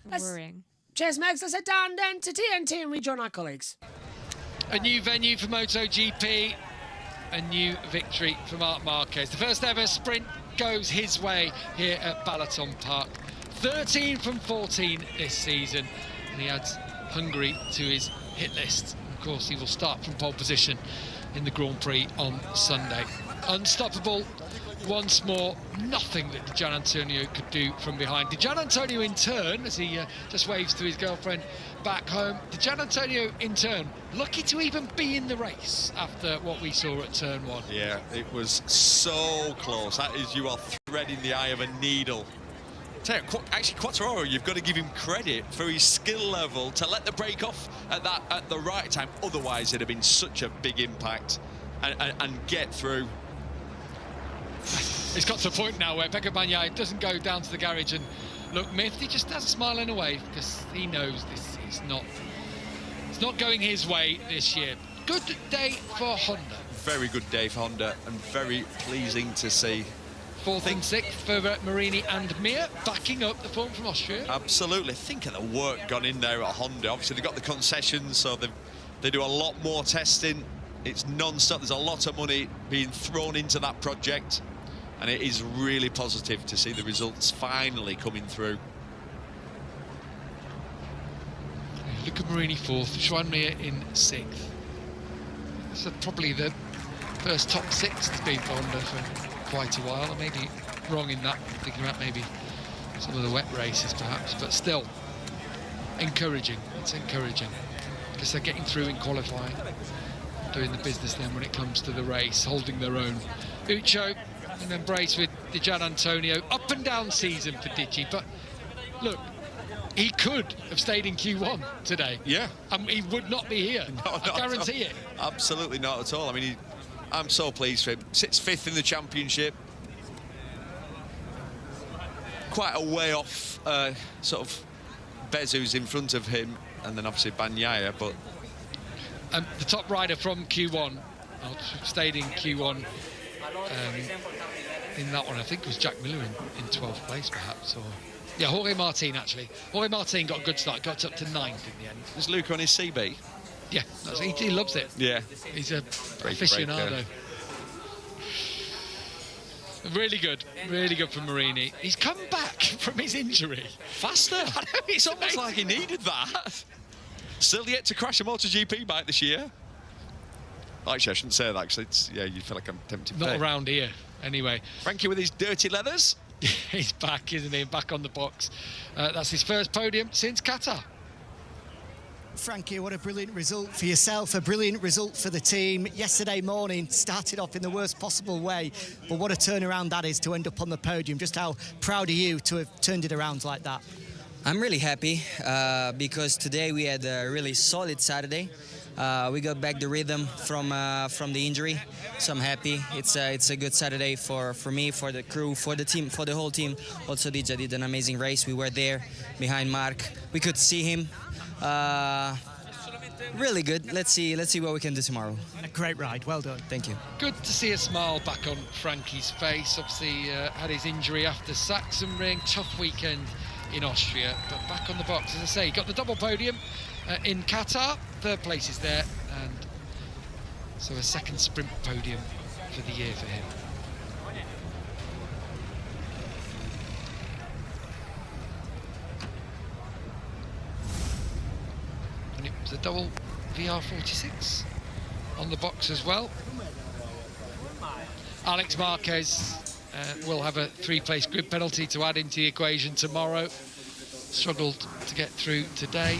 chaotic. Worrying. Cheers, Megs. Let's head down then to TNT and rejoin our colleagues. A new venue for MotoGP, a new victory for Marc Marquez. The first ever sprint goes his way here at Balaton Park. 13 from 14 this season, and he adds Hungary to his hit list. Of course, he will start from pole position in the Grand Prix on Sunday. Unstoppable once more, nothing that Di Giannantonio could do from behind. Di Giannantonio in turn, as he just waves to his girlfriend back home, Di Giannantonio in turn, lucky to even be in the race after what we saw at turn 1. Yeah, it was so close. That is, you are threading the eye of a needle. Actually, Quattararo, you've got to give him credit for his skill level to let the brake off at the right time. Otherwise, it'd have been such a big impact and get through. It's got to a point now where Pecco Bagnaia doesn't go down to the garage and look miffed. He just stands smiling away because he knows this is not going his way this year. Good day for Honda. Very good day for Honda and very pleasing to see. 4th and 6th for Marini and Mir, backing up the form from Austria. Absolutely. Think of the work gone in there at Honda. Obviously, they've got the concessions, so they do a lot more testing. It's non-stop. There's a lot of money being thrown into that project. And it is really positive to see the results finally coming through. Luca Marini 4th, Joan Mir in 6th. This is probably the first top 6 that's been for Honda for quite a while. I may be wrong in that, thinking about maybe some of the wet races perhaps, but still encouraging. It's encouraging because they're getting through in qualifying, doing the business then when it comes to the race, holding their own. Ucho and then brace with Di Giannantonio. Up and down season for Digi, but look, he could have stayed in Q1 today. Yeah. He would not be here. No, I guarantee it. Absolutely not at all. I mean, I'm so pleased for him. Sits 5th in the championship. Quite a way off, sort of, Bez, who's in front of him, and then obviously Bagnaia, but... the top rider from Q1, stayed in Q1, in that one, I think it was Jack Miller in 12th place, perhaps, or... Yeah, Jorge Martin, actually. Jorge Martin got a good start, got up to 9th in the end. Was Luca on his CB? Yeah, he loves it. Yeah. He's a aficionado. Really good for Marini. He's come back from his injury. Faster. I know, it's almost like he needed that. Still yet to crash a MotoGP bike this year. Actually, I shouldn't say that, actually. You feel like I'm tempted. Not around here, anyway. Frankie with his dirty leathers. He's back, isn't he? Back on the box. That's his first podium since Qatar. Frankie, what a brilliant result for yourself, a brilliant result for the team. Yesterday morning started off in the worst possible way, but what a turnaround that is to end up on the podium. Just how proud are you to have turned it around like that? I'm really happy because today we had a really solid Saturday. We got back the rhythm from the injury, so I'm happy. It's a good Saturday for me, for the crew, for the team, for the whole team. Also, Dija did an amazing race. We were there behind Mark. We could see him. Really good. Let's see what we can do tomorrow. A great ride. Well done. Thank you. Good to see a smile back on Frankie's face. Obviously, had his injury after Sachsenring. Tough weekend in Austria, but back on the box, as I say, got the double podium in Qatar. 3rd place is there, and so a 2nd sprint podium for the year for him. And it was a double VR46 on the box as well. Alex Marquez will have a 3-place grid penalty to add into the equation tomorrow. Struggled to get through today.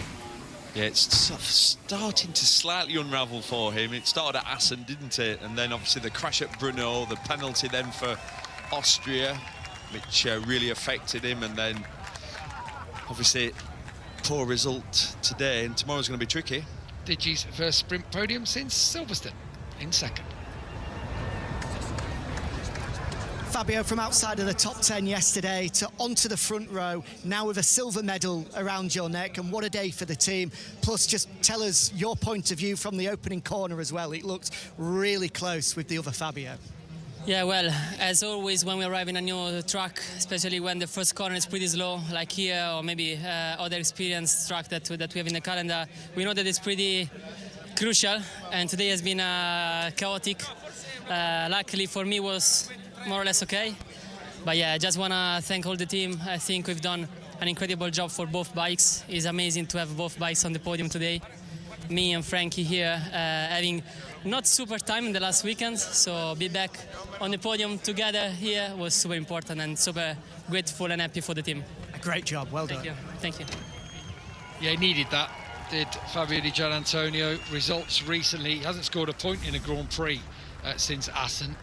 Yeah, it's sort of starting to slightly unravel for him. It started at Assen, didn't it? And then obviously the crash at Brno, the penalty then for Austria, which really affected him. And then obviously poor result today, and tomorrow's going to be tricky. Digi's first sprint podium since Silverstone in 2nd. Fabio, from outside of the top 10 yesterday to onto the front row, now with a silver medal around your neck, and what a day for the team. Plus, just tell us your point of view from the opening corner as well. It looked really close with the other Fabio. Yeah, well, as always, when we arrive in a new track, especially when the first corner is pretty slow, like here, or maybe other experienced track that we have in the calendar, we know that it's pretty crucial, and today has been chaotic. Luckily for me, was more or less okay. But yeah, I just want to thank all the team. I think we've done an incredible job for both bikes. It's amazing to have both bikes on the podium today. Me and Frankie here having not super time in the last weekend, so be back on the podium together here was super important and super grateful and happy for the team. A great job, well done. Thank you. Yeah, he needed that, did Fabio Di Gianantonio. Results recently, he hasn't scored a point in a Grand Prix since Assen.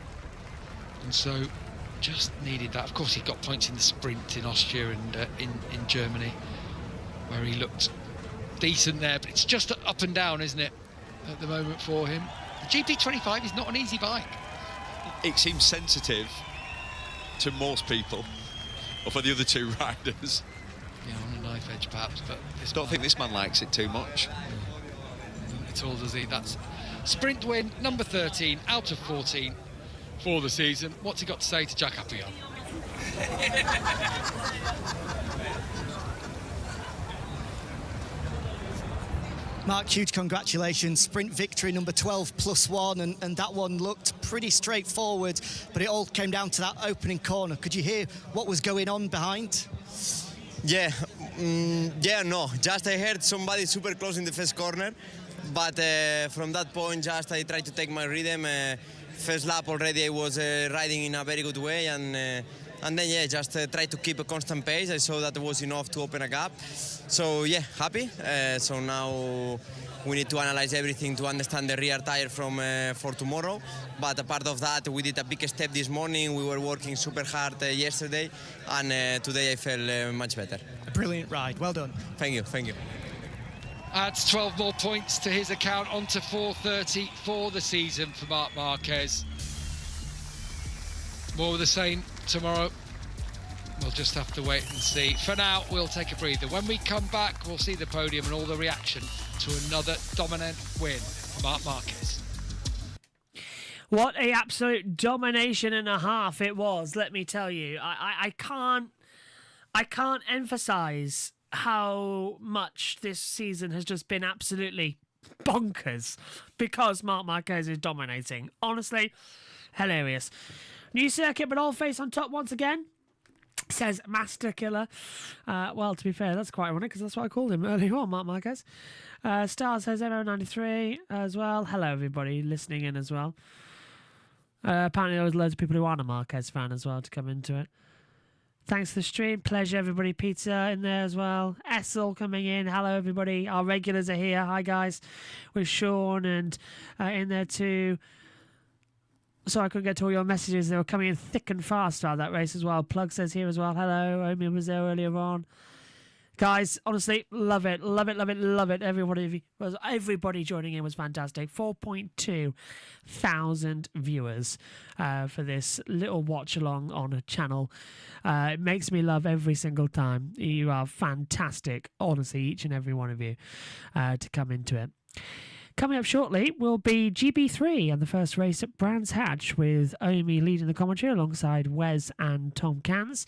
And so just needed that. Of course, he got points in the sprint in Austria and in Germany, where he looked decent there. But it's just up and down, isn't it, at the moment for him? The GP25 is not an easy bike. It seems sensitive to most people, or for the other two riders. Yeah, on a knife edge perhaps, but I don't think this man likes it too much. At all, does he? That's sprint win, number 13 out of 14 for the season. What's he got to say to Jack Appleyard? Mark, huge congratulations. Sprint victory number 12 +1, and that one looked pretty straightforward, but it all came down to that opening corner. Could you hear what was going on behind? Yeah, no. Just I heard somebody super close in the first corner, but from that point, just I tried to take my rhythm. First lap already I was riding in a very good way, and And then, yeah, just try to keep a constant pace. I saw that was enough to open a gap. So, yeah, happy. So now we need to analyze everything to understand the rear tire for tomorrow. But a part of that, we did a big step this morning. We were working super hard yesterday, and today I felt much better. A brilliant ride. Well done. Thank you. Thank you. Adds 12 more points to his account, on to 430 for the season for Marc Marquez. More of the same tomorrow. We'll just have to wait and see. For now, we'll take a breather. When we come back, we'll see the podium and all the reaction to another dominant win for Marc Marquez. What a absolute domination and a half it was, let me tell you. I can't emphasize how much this season has just been absolutely bonkers because Marc Marquez is dominating. Honestly, hilarious. New circuit, but old face on top once again, says Master Killer. Well, to be fair, that's quite ironic because that's what I called him earlier on, Marc Marquez. Star says MO93 as well. Hello, everybody listening in as well. Apparently there was loads of people who aren't a Marquez fan as well to come into it. Thanks for the stream. Pleasure, everybody. Pizza in there as well. Essel coming in. Hello, everybody. Our regulars are here. Hi, guys. With Sean and in there too. Sorry, I couldn't get to all your messages. They were coming in thick and fast throughout that race as well. Plug says here as well. Hello. Omi was there earlier on. Guys, honestly, love it. Love it, love it, love it. Everybody joining in was fantastic. 4.2 thousand viewers for this little watch along on a channel. It makes me love every single time. You are fantastic, honestly, each and every one of you, to come into it. Coming up shortly will be GB3 and the first race at Brands Hatch with Omi leading the commentary alongside Wes and Tom Cans.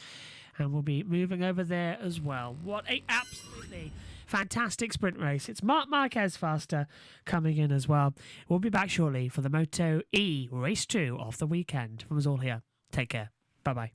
And we'll be moving over there as well. What a absolutely fantastic sprint race. It's Marc Marquez faster coming in as well. We'll be back shortly for the Moto E Race 2 of the weekend. From us all here, take care. Bye-bye.